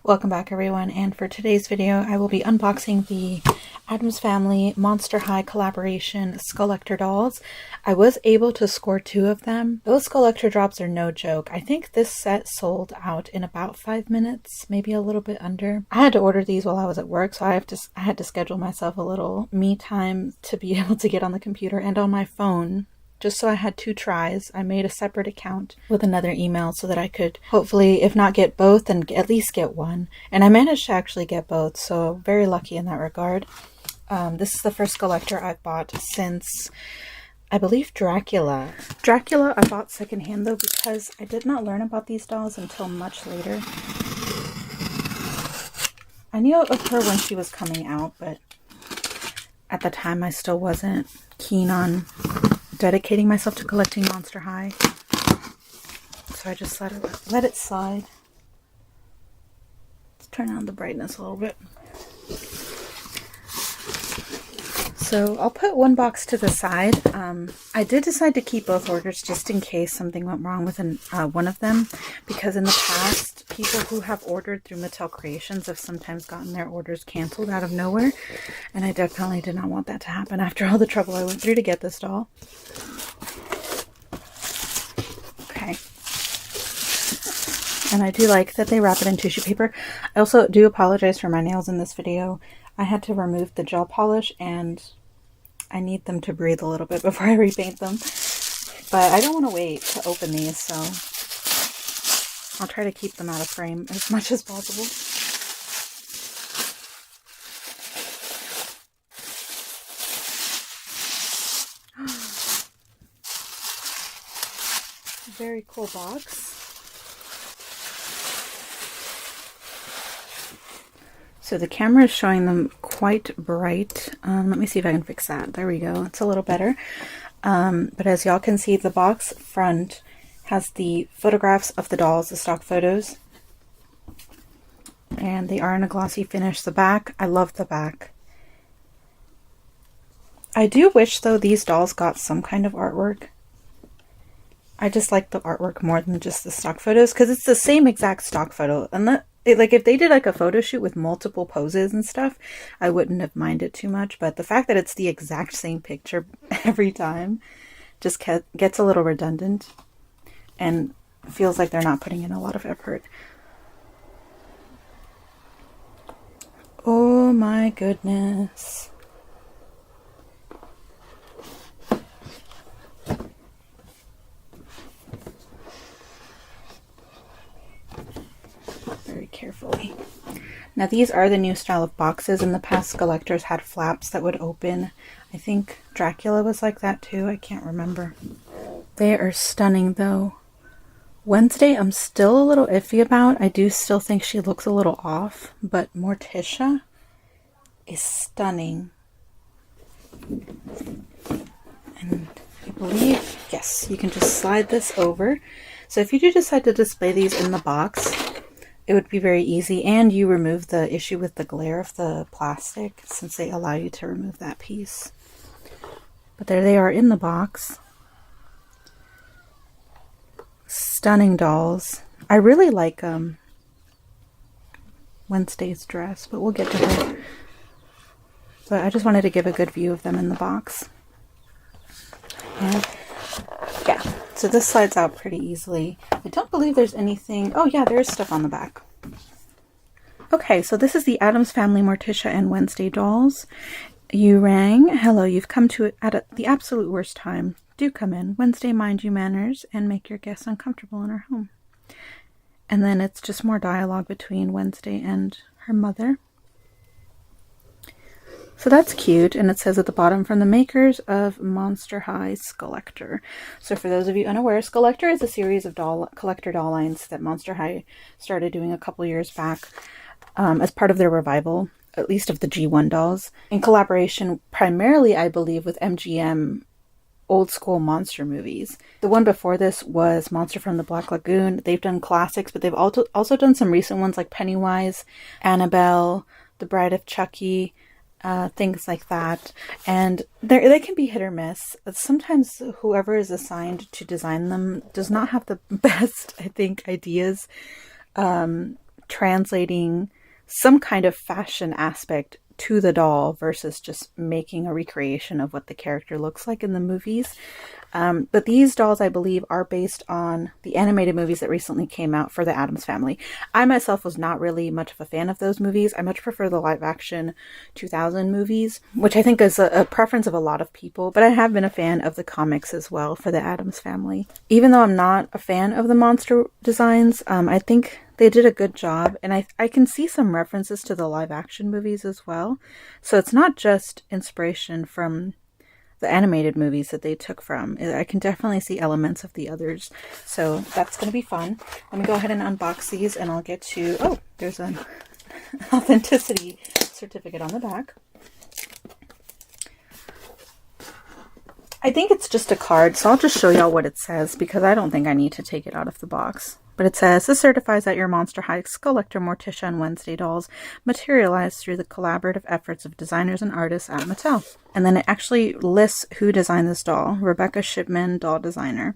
Welcome back everyone, and for today's video I will be unboxing the Addams Family Monster High collaboration Skullector dolls. I was able to score 2 of them. Those Skullector drops are no joke. I think this set sold out in about 5 minutes, maybe a little bit under. I had to order these while I was at work, so I had to schedule myself a little me time to be able to get on the computer and on my phone. Just so I had 2 tries. I made a separate account with another email so that I could hopefully, if not get both, then at least get one. And I managed to actually get both, so very lucky in that regard. This is the first Skullector I've bought since, I believe, Dracula. Dracula I bought secondhand though because I did not learn about these dolls until much later. I knew of her when she was coming out, but at the time I still wasn't keen on dedicating myself to collecting Monster High, so I just let it slide. Let's turn on the brightness a little bit. So I'll put one box to the side. I did decide to keep both orders just in case something went wrong with one of them, because in the past people who have ordered through Mattel Creations have sometimes gotten their orders canceled out of nowhere, and I definitely did not want that to happen after all the trouble I went through to get this doll. Okay. And I do like that they wrap it in tissue paper. I also do apologize for my nails in this video. I had to remove the gel polish and I need them to breathe a little bit before I repaint them. But I don't want to wait to open these, so I'll try to keep them out of frame as much as possible. Very cool box. So the camera is showing them quite bright. Let me see if I can fix that. There we go. It's a little better. But as y'all can see, the box front has the photographs of the dolls, the stock photos. And they are in a glossy finish. The back, I love the back. I do wish, though, these dolls got some kind of artwork. I just like the artwork more than just the stock photos, because it's the same exact stock photo. And like if they did like a photo shoot with multiple poses and stuff, I wouldn't have minded too much. But the fact that it's the exact same picture every time just gets a little redundant and feels like they're not putting in a lot of effort. Oh my goodness. Very carefully. Now these are the new style of boxes. In the past, Skullectors had flaps that would open. I think Dracula was like that too. I can't remember. They are stunning though. Wednesday I'm still a little iffy about. I do still think she looks a little off, but Morticia is stunning. And I believe, yes, you can just slide this over. So if you do decide to display these in the box, it would be very easy, and you remove the issue with the glare of the plastic since they allow you to remove that piece. But there they are in the box. Stunning dolls. I really like Wednesday's dress, but we'll get to her. But I just wanted to give a good view of them in the box. And yeah. So this slides out pretty easily. I don't believe there's anything. Oh yeah, there's stuff on the back. Okay, so this is the Addams Family Morticia and Wednesday dolls. You rang. Hello, you've come to it at the absolute worst time. Do come in. Wednesday, mind you manners and make your guests uncomfortable in our home. And then it's just more dialogue between Wednesday and her mother. So that's cute, and it says at the bottom, from the makers of Monster High Skullector. So for those of you unaware, Skullector is a series of collector doll lines that Monster High started doing a couple years back as part of their revival, at least of the G1 dolls, in collaboration primarily, I believe, with MGM old school monster movies. The one before this was Monster from the Black Lagoon. They've done classics, but they've also done some recent ones like Pennywise, Annabelle, The Bride of Chucky, things like that. And they can be hit or miss. Sometimes whoever is assigned to design them does not have the best, I think, ideas. translating some kind of fashion aspect to the doll versus just making a recreation of what the character looks like in the movies. But these dolls, I believe, are based on the animated movies that recently came out for the Addams Family. I myself was not really much of a fan of those movies. I much prefer the live action 2000 movies, which I think is a preference of a lot of people, but I have been a fan of the comics as well for the Addams Family. Even though I'm not a fan of the monster designs, I think they did a good job, and I can see some references to the live action movies as well. So it's not just inspiration from the animated movies that they took from. I can definitely see elements of the others. So that's going to be fun. Let me go ahead and unbox these, and I'll get to... Oh, there's an authenticity certificate on the back. I think it's just a card, so I'll just show y'all what it says, because I don't think I need to take it out of the box. But it says, this certifies that your Monster High Skullector, Morticia, and Wednesday dolls materialized through the collaborative efforts of designers and artists at Mattel. And then it actually lists who designed this doll. Rebecca Shipman, doll designer.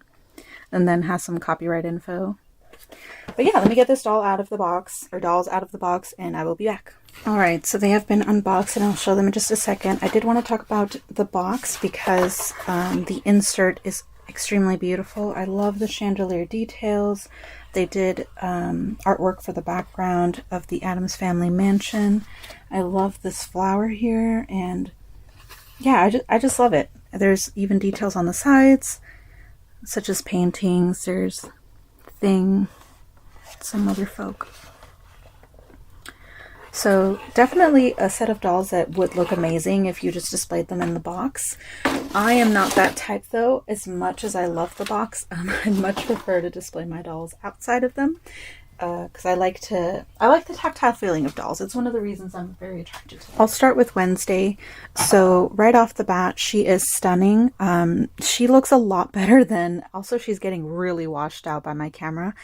And then has some copyright info. But yeah, let me get this doll out of the box, or dolls out of the box, and I will be back. Alright, so they have been unboxed, and I'll show them in just a second. I did want to talk about the box because the insert is extremely beautiful. I love the chandelier details. They did artwork for the background of the Addams Family mansion. I love this flower here, and yeah, I just love it. There's even details on the sides, such as paintings. There's Thing, some other folk. So definitely a set of dolls that would look amazing if you just displayed them in the box. I am not that type though. As much as I love the box, I'd much prefer to display my dolls outside of them, because I like the tactile feeling of dolls. It's one of the reasons I'm very attracted to them. I'll start with Wednesday. So right off the bat, she is stunning. She looks a lot better than, also she's getting really washed out by my camera,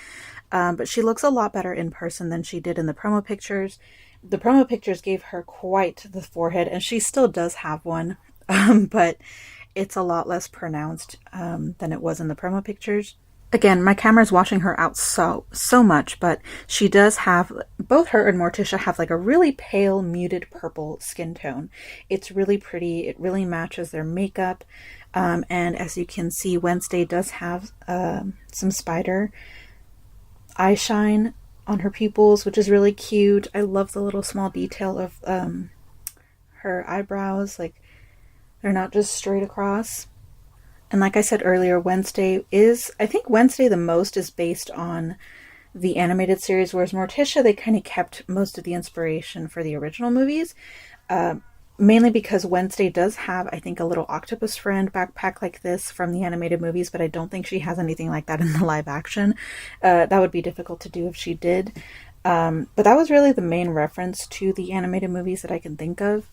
but she looks a lot better in person than she did in the promo pictures. The promo pictures gave her quite the forehead, and she still does have one, but it's a lot less pronounced than it was in the promo pictures. Again, my camera is washing her out so much, but she does have, both her and Morticia have like a really pale, muted purple skin tone. It's really pretty. It really matches their makeup. And as you can see, Wednesday does have some spider eye shine on her pupils, which is really cute. I love the little small detail of her eyebrows. Like, they're not just straight across. And like I said earlier, Wednesday is, I think Wednesday the most is based on the animated series, whereas Morticia, they kind of kept most of the inspiration for the original movies. Mainly because Wednesday does have, I think, a little octopus friend backpack like this from the animated movies, but I don't think she has anything like that in the live action. That would be difficult to do if she did. But that was really the main reference to the animated movies that I can think of.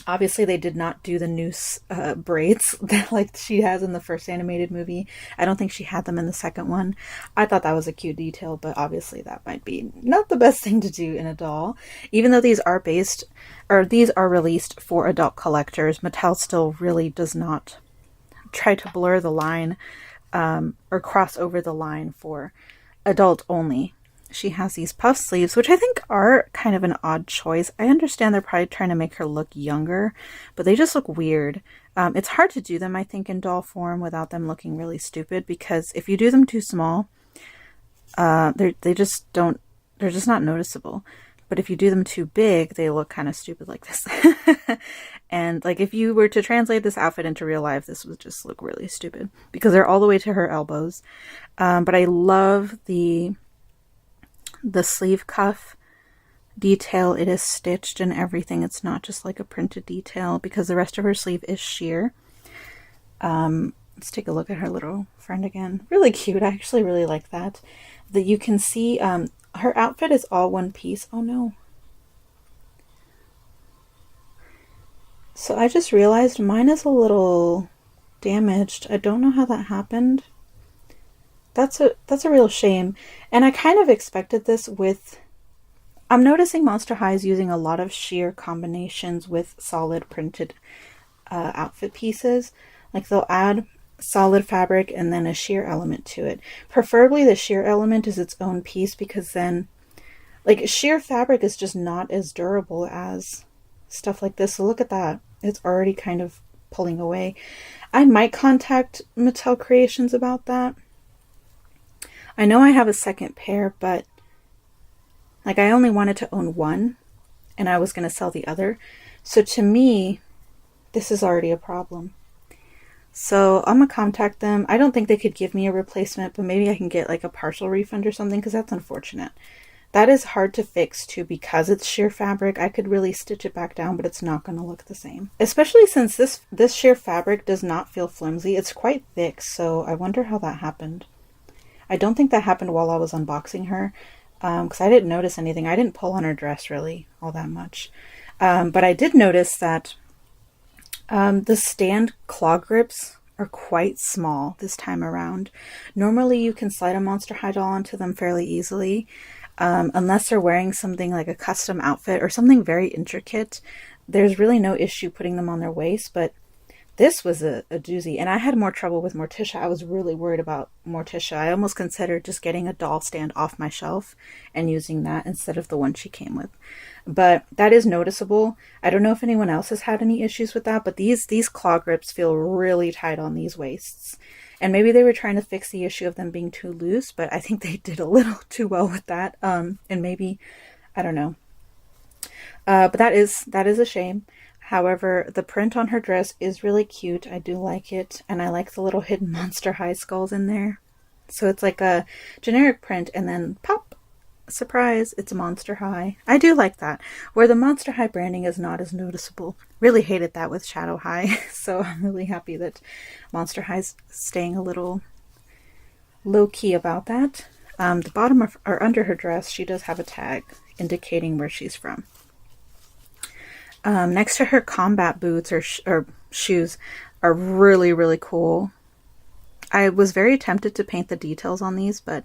Obviously, they did not do the noose braids that like she has in the first animated movie. I don't think she had them in the second one. I thought that was a cute detail, but obviously that might be not the best thing to do in a doll. Even though these are based, or these are released for adult collectors, Mattel still really does not try to blur the line or cross over the line for adult only. She has these puff sleeves, which I think are kind of an odd choice. I understand they're probably trying to make her look younger, but they just look weird. It's hard to do them, I think, in doll form without them looking really stupid, because if you do them too small, they're just not noticeable. But if you do them too big, they look kind of stupid like this. And like if you were to translate this outfit into real life, this would just look really stupid because they're all the way to her elbows. But I love the sleeve cuff detail. It is stitched and everything. It's not just like a printed detail because the rest of her sleeve is sheer. Let's take a look at her little friend again. Really cute. I actually really like that. That you can see her outfit is all one piece. Oh no. So I just realized mine is a little damaged. I don't know how that happened. That's a real shame. And I kind of expected this with, I'm noticing Monster High is using a lot of sheer combinations with solid printed outfit pieces. Like they'll add solid fabric and then a sheer element to it. Preferably the sheer element is its own piece, because then Like, sheer fabric is just not as durable as stuff like this. So look at that. It's already kind of pulling away. I might contact Mattel Creations about that. I know I have a second pair, but like, I only wanted to own one and I was going to sell the other. So to me, this is already a problem. So I'm going to contact them. I don't think they could give me a replacement, but maybe I can get like a partial refund or something, because that's unfortunate. That is hard to fix too, because it's sheer fabric. I could really stitch it back down, but it's not going to look the same. Especially since this sheer fabric does not feel flimsy. It's quite thick, so I wonder how that happened. I don't think that happened while I was unboxing her, because I didn't notice anything. I didn't pull on her dress really all that much. But I did notice that the stand claw grips are quite small this time around. Normally you can slide a Monster High doll onto them fairly easily, unless they're wearing something like a custom outfit or something very intricate. There's really no issue putting them on their waist, but this was a doozy. And I had more trouble with Morticia. I was really worried about Morticia. I almost considered just getting a doll stand off my shelf and using that instead of the one she came with. But that is noticeable. I don't know if anyone else has had any issues with that, but these claw grips feel really tight on these waists. And maybe they were trying to fix the issue of them being too loose, but I think they did a little too well with that. And maybe, I don't know. But that is a shame. However, the print on her dress is really cute. I do like it. And I like the little hidden Monster High skulls in there. So it's like a generic print and then pop, surprise, it's a Monster High. I do like that. Where the Monster High branding is not as noticeable. Really hated that with Shadow High. So I'm really happy that Monster High's staying a little low-key about that. The bottom of, or under her dress, she does have a tag indicating where she's from. Next to her, combat boots or shoes are really, really cool. I was very tempted to paint the details on these, but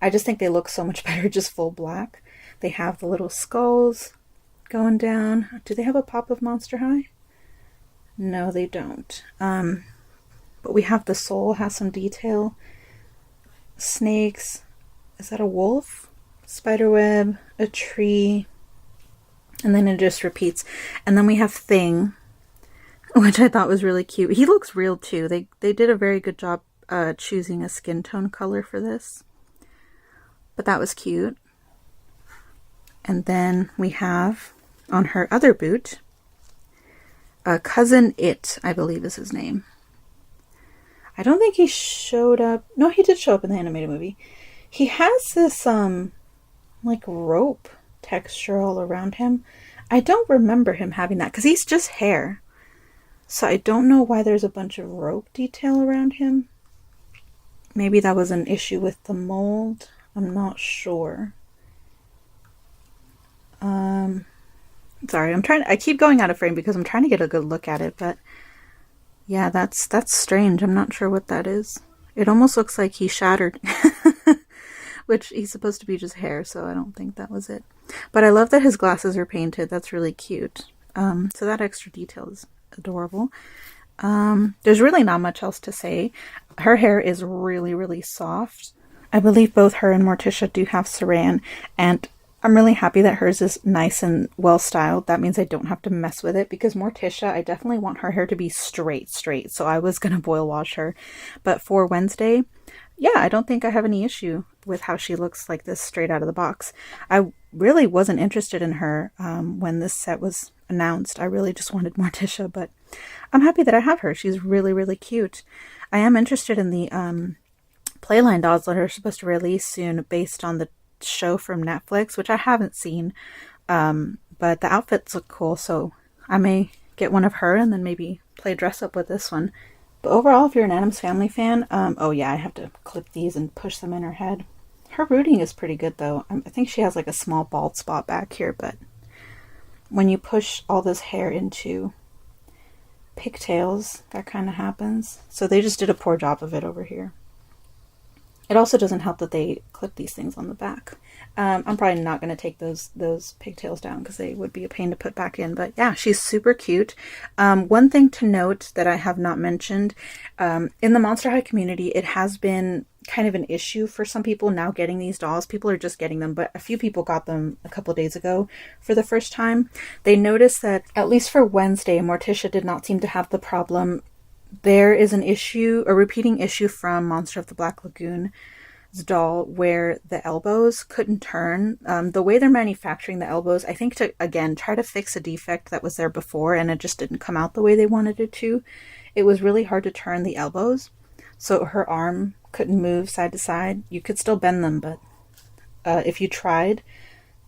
I just think they look so much better just full black. They have the little skulls going down. Do they have a pop of Monster High? No, they don't. But we have the sole has some detail. Snakes. Is that a wolf? Spiderweb. A tree. And then it just repeats. And then we have Thing, which I thought was really cute. He looks real too. They did a very good job choosing a skin tone color for this. But that was cute. And then we have on her other boot, Cousin It, I believe is his name. I don't think he showed up. No, he did show up in the animated movie. He has this like rope texture all around him. I don't remember him having that because he's just hair. So I don't know why there's a bunch of rope detail around him. Maybe that was an issue with the mold. I'm not sure. Sorry, I keep going out of frame because I'm trying to get a good look at it, but yeah, that's strange. I'm not sure what that is. It almost looks like he shattered. Which he's supposed to be just hair, so I don't think that was it. But I love that his glasses are painted. That's really cute. So that extra detail is adorable. There's really not much else to say. Her hair is really, really soft. I believe both her and Morticia do have saran, and I'm really happy that hers is nice and well styled. That means I don't have to mess with it, because Morticia, I definitely want her hair to be straight. So I was going to boil wash her. But for Wednesday, yeah, I don't think I have any issue with how she looks like this straight out of the box. I really wasn't interested in her when this set was announced. I really just wanted Morticia, but I'm happy that I have her. She's really, really cute. I am interested in the Playline dolls that are supposed to release soon based on the show from Netflix, which I haven't seen, but the outfits look cool, so I may get one of her and then maybe play dress up with this one. But overall, if you're an Addams Family fan, oh yeah, I have to clip these and push them in her head. Her rooting is pretty good though. I think she has like a small bald spot back here, but when you push all this hair into pigtails, that kind of happens. So they just did a poor job of it over here. It also doesn't help that they clip these things on the back. I'm probably not going to take those pigtails down because they would be a pain to put back in. But yeah, she's super cute. One thing to note that I have not mentioned, in the Monster High community, it has been kind of an issue for some people now getting these dolls. People are just getting them, but a few people got them a couple days ago for the first time. They noticed that, at least for Wednesday, Morticia did not seem to have the problem. There is an issue, a repeating issue from Monster of the Black Lagoon's doll, where the elbows couldn't turn. The way they're manufacturing the elbows, I think to, again, try to fix a defect that was there before, and it just didn't come out the way they wanted it to. It was really hard to turn the elbows, so her arm couldn't move side to side. You could still bend them, but if you tried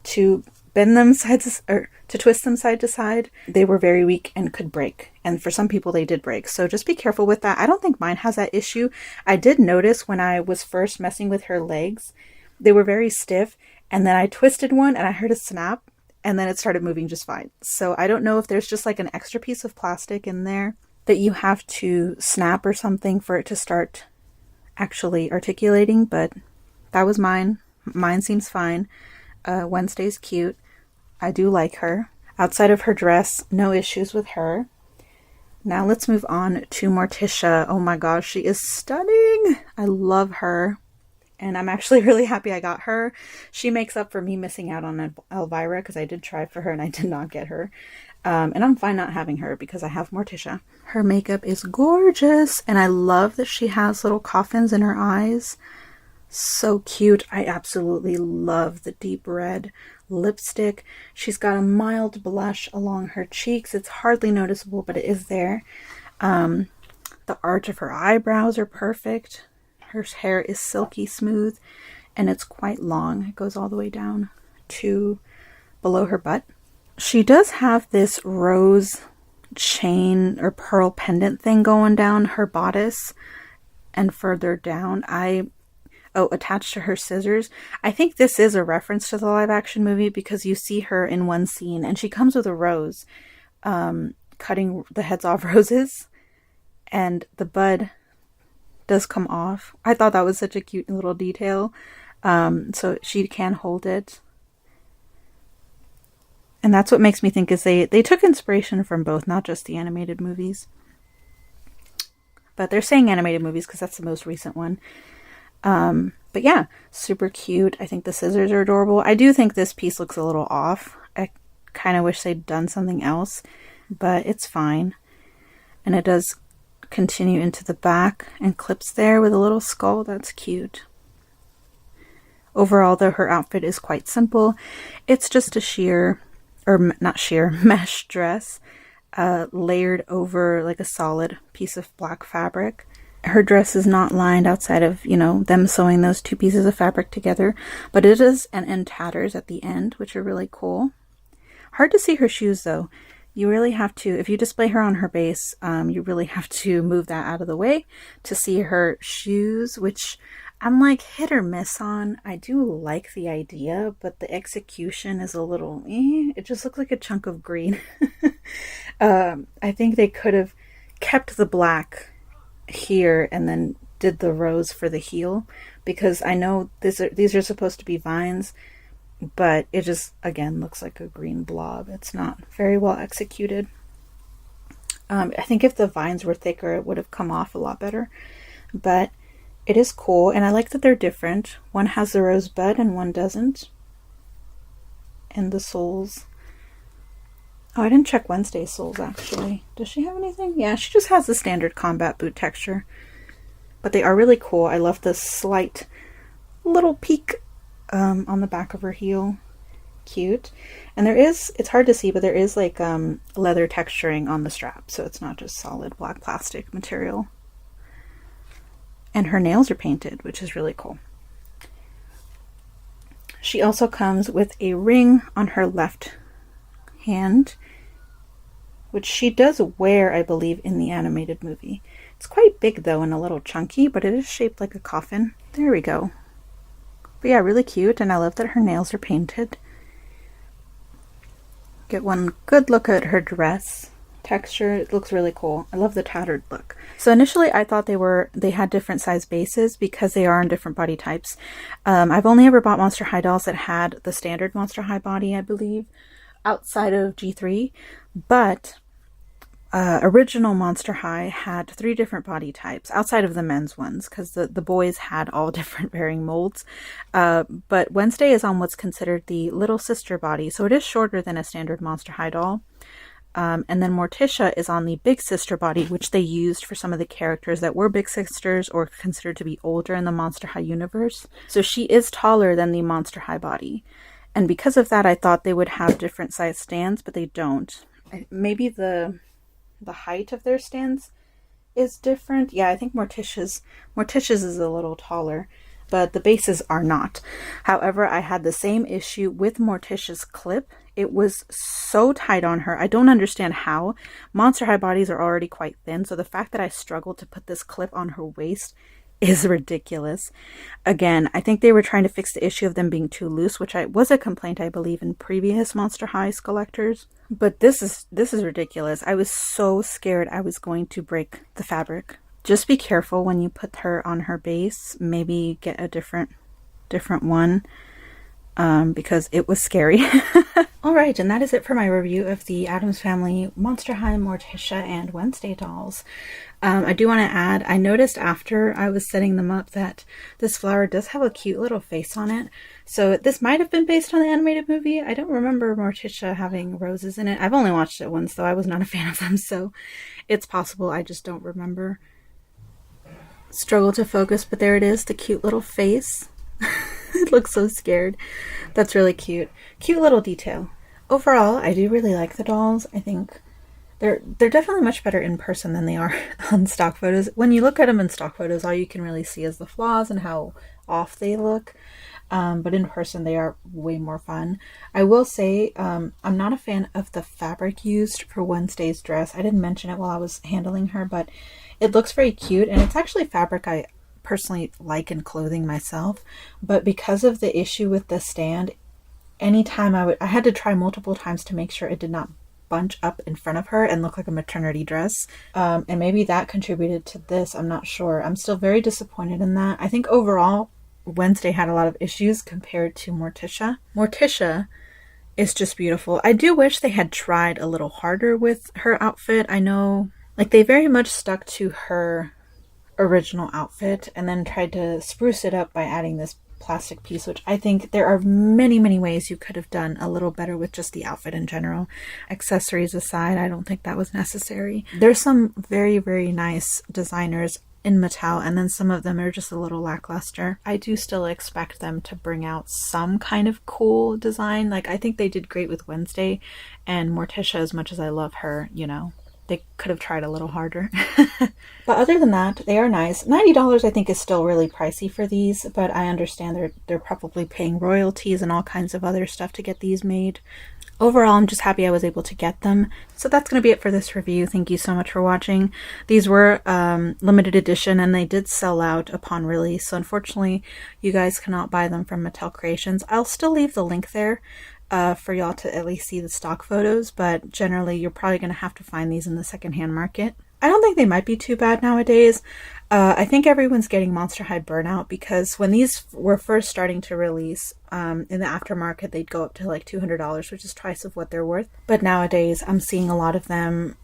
to bend them to twist them side to side, they were very weak and could break. And for some people, they did break. So just be careful with that. I don't think mine has that issue. I did notice when I was first messing with her legs, they were very stiff. And then I twisted one and I heard a snap, and then it started moving just fine. So I don't know if there's just like an extra piece of plastic in there that you have to snap or something for it to start actually articulating, but that was mine. Mine seems fine. Wednesday's cute. I do like her. Outside of her dress, no issues with her. Now let's move on to Morticia. Oh my gosh, she is stunning. I love her. And I'm actually really happy I got her. She makes up for me missing out on Elvira, because I did try for her and I did not get her. And I'm fine not having her because I have Morticia. Her makeup is gorgeous. And I love that she has little coffins in her eyes. So cute. I absolutely love the deep red lipstick. She's got a mild blush along her cheeks. It's hardly noticeable, but it is there. The arch of her eyebrows are perfect. Her hair is silky smooth, and it's quite long. It goes all the way down to below her butt. She does have this rose chain or pearl pendant thing going down her bodice and further down. Attached to her scissors. I think this is a reference to the live action movie, because you see her in one scene and she comes with a rose, cutting the heads off roses, and the bud does come off. I thought that was such a cute little detail. So she can hold it. And that's what makes me think is they took inspiration from both, not just the animated movies. But they're saying animated movies because that's the most recent one. But yeah, super cute. I think the scissors are adorable. I do think this piece looks a little off. I kind of wish they'd done something else, but it's fine. And it does continue into the back and clips there with a little skull. That's cute. Overall, though, her outfit is quite simple. It's just a mesh dress, layered over like a solid piece of black fabric. Her dress is not lined outside of, them sewing those two pieces of fabric together, but it is an end tatters at the end, which are really cool. Hard to see her shoes though. You really have to, if you display her on her base, you really have to move that out of the way to see her shoes, which I'm like hit or miss on. I do like the idea, but the execution is a little, it just looks like a chunk of green. I think they could have kept the black here and then did the rose for the heel, because I know these are supposed to be vines, but it just again looks like a green blob. It's not very well executed. I think if the vines were thicker, it would have come off a lot better, but it is cool, and I like that they're different. One has the rosebud and one doesn't. And the soles. Oh, I didn't check Wednesday's soles, actually. Does she have anything? Yeah, she just has the standard combat boot texture. But they are really cool. I love the slight little peak on the back of her heel. Cute. And there is, it's hard to see, but there is like leather texturing on the strap. So it's not just solid black plastic material. And her nails are painted, which is really cool. She also comes with a ring on her left hand, which she does wear, I believe, in the animated movie. It's quite big though and a little chunky, but it is shaped like a coffin. There we go. But yeah, really cute, and I love that her nails are painted. Get one good look at her dress. texture. It looks really cool. I love the tattered look. So initially I thought they had different size bases because they are in different body types. I've only ever bought Monster High dolls that had the standard Monster High body, I believe, outside of G3, but original Monster High had 3 different body types outside of the men's ones, because the boys had all different varying molds. But Wednesday is on what's considered the little sister body, so it is shorter than a standard Monster High doll. And then Morticia is on the big sister body, which they used for some of the characters that were big sisters or considered to be older in the Monster High universe. So she is taller than the Monster High body. And because of that, I thought they would have different size stands, but they don't. Maybe the height of their stands is different. Yeah, I think Morticia's is a little taller, but the bases are not. However, I had the same issue with Morticia's clip. It was so tight on her. I don't understand how. Monster High bodies are already quite thin, so the fact that I struggled to put this clip on her waist is ridiculous. Again, I think they were trying to fix the issue of them being too loose, which was a complaint, I believe, in previous Monster High Skullectors. But this is ridiculous. I was so scared I was going to break the fabric. Just be careful when you put her on her base. Maybe get a different one, because it was scary. Alright, and that is it for my review of the Addams Family Monster High, Morticia, and Wednesday dolls. I do want to add, I noticed after I was setting them up that this flower does have a cute little face on it. So this might have been based on the animated movie. I don't remember Morticia having roses in it. I've only watched it once, though. I was not a fan of them, so it's possible. I just don't remember. Struggle to focus, but there it is, the cute little face. It looks so scared. That's really cute. Cute little detail. Overall, I do really like the dolls. I think they're definitely much better in person than they are on stock photos. When you look at them in stock photos, all you can really see is the flaws and how off they look. But in person, they are way more fun. I will say, I'm not a fan of the fabric used for Wednesday's dress. I didn't mention it while I was handling her, but it looks very cute, and it's actually fabric I personally like in clothing myself. But because of the issue with the stand, anytime I had to try multiple times to make sure it did not bunch up in front of her and look like a maternity dress. And maybe that contributed to this. I'm not sure. I'm still very disappointed in that. I think overall, Wednesday had a lot of issues compared to Morticia. Morticia is just beautiful. I do wish they had tried a little harder with her outfit. I know, like, they very much stuck to her original outfit and then tried to spruce it up by adding this plastic piece, which I think there are many ways you could have done a little better with just the outfit in general. Accessories aside, I don't think that was necessary. There's some very nice designers in Mattel, and then some of them are just a little lackluster. I do still expect them to bring out some kind of cool design. Like, I think they did great with Wednesday, and Morticia, as much as I love her, you know, they could have tried a little harder. But other than that, they are nice. $90 I think is still really pricey for these, but I understand they're probably paying royalties and all kinds of other stuff to get these made. Overall, I'm just happy I was able to get them. So that's going to be it for this review. Thank you so much for watching. These were limited edition, and they did sell out upon release. So unfortunately, you guys cannot buy them from Mattel Creations. I'll still leave the link there for y'all to at least see the stock photos, but generally you're probably going to have to find these in the secondhand market. I don't think they might be too bad nowadays. I think everyone's getting Monster High burnout, because when these were first starting to release in the aftermarket, they'd go up to like $200, which is twice of what they're worth. But nowadays I'm seeing a lot of them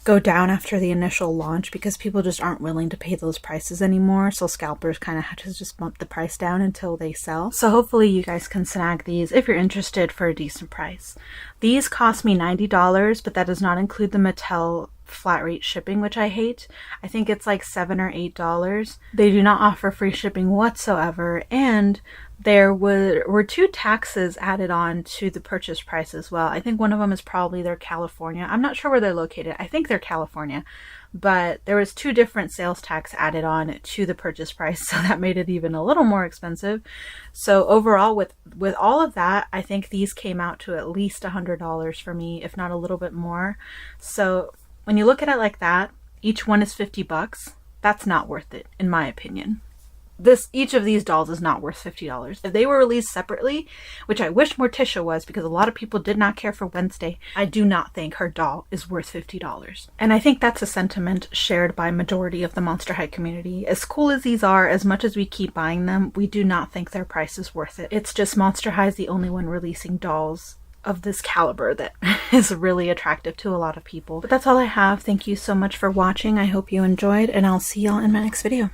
go down after the initial launch because people just aren't willing to pay those prices anymore. So scalpers kind of have to just bump the price down until they sell. So hopefully you guys can snag these if you're interested for a decent price. These cost me $90, but that does not include the Mattel flat rate shipping, which I hate. I think it's like $7 or $8. They do not offer free shipping whatsoever, and there were 2 taxes added on to the purchase price as well. I think one of them is probably their California. I'm not sure where they're located. I think they're California, but there was 2 different sales tax added on to the purchase price, so that made it even a little more expensive. So overall, with all of that, I think these came out to at least $100 for me, if not a little bit more. So when you look at it like that, each one is $50. That's not worth it, in my opinion. each of these dolls is not worth $50. If they were released separately, which I wish Morticia was because a lot of people did not care for Wednesday, I do not think her doll is worth $50. And I think that's a sentiment shared by majority of the Monster High community. As cool as these are, as much as we keep buying them, we do not think their price is worth it. It's just Monster High is the only one releasing dolls of this caliber that is really attractive to a lot of people. But that's all I have. Thank you so much for watching. I hope you enjoyed, and I'll see y'all in my next video.